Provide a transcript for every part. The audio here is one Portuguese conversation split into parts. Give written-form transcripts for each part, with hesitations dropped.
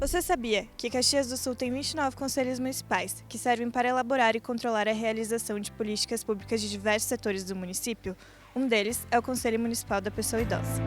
Você sabia que Caxias do Sul tem 29 conselhos municipais, que servem para elaborar e controlar a realização de políticas públicas de diversos setores do município? Um deles é o Conselho Municipal da Pessoa Idosa.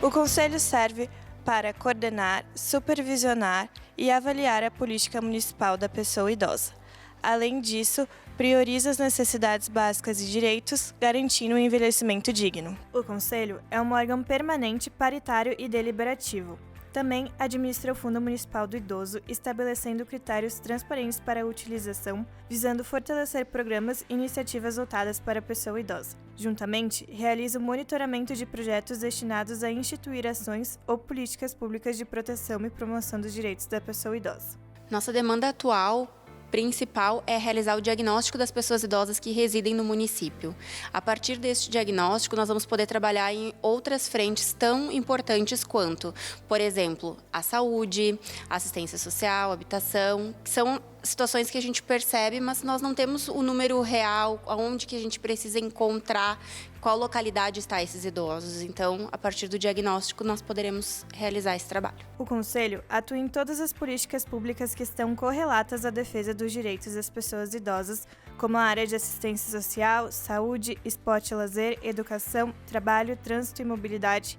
O Conselho serve para coordenar, supervisionar e avaliar a política municipal da pessoa idosa. Além disso, prioriza as necessidades básicas e direitos, garantindo um envelhecimento digno. O Conselho é um órgão permanente, paritário e deliberativo. Também administra o Fundo Municipal do Idoso, estabelecendo critérios transparentes para a utilização, visando fortalecer programas e iniciativas voltadas para a pessoa idosa. Juntamente, realiza o monitoramento de projetos destinados a instituir ações ou políticas públicas de proteção e promoção dos direitos da pessoa idosa. Nossa demanda atual principal é realizar o diagnóstico das pessoas idosas que residem no município. A partir deste diagnóstico, nós vamos poder trabalhar em outras frentes tão importantes quanto, por exemplo, a saúde, a assistência social, a habitação, que são situações que a gente percebe, mas nós não temos o número real, aonde que a gente precisa encontrar, qual localidade está esses idosos. Então, a partir do diagnóstico, nós poderemos realizar esse trabalho. O Conselho atua em todas as políticas públicas que estão correlatas à defesa dos direitos das pessoas idosas, como a área de assistência social, saúde, esporte e lazer, educação, trabalho, trânsito e mobilidade,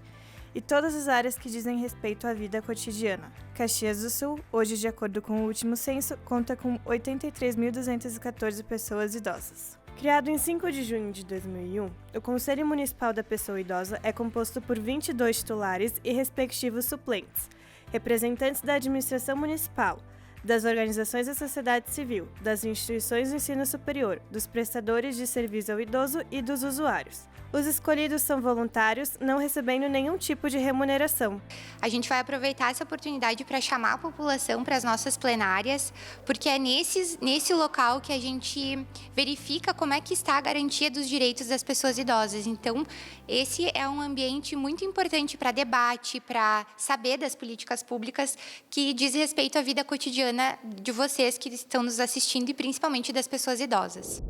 e todas as áreas que dizem respeito à vida cotidiana. Caxias do Sul, hoje de acordo com o último censo, conta com 83.214 pessoas idosas. Criado em 5 de junho de 2001, o Conselho Municipal da Pessoa Idosa é composto por 22 titulares e respectivos suplentes, representantes da administração municipal, das organizações da sociedade civil, das instituições do ensino superior, dos prestadores de serviço ao idoso e dos usuários. Os escolhidos são voluntários, não recebendo nenhum tipo de remuneração. A gente vai aproveitar essa oportunidade para chamar a população para as nossas plenárias, porque é nesse local que a gente verifica como é que está a garantia dos direitos das pessoas idosas. Então, esse é um ambiente muito importante para debate, para saber das políticas públicas que diz respeito à vida cotidiana de vocês que estão nos assistindo e principalmente das pessoas idosas.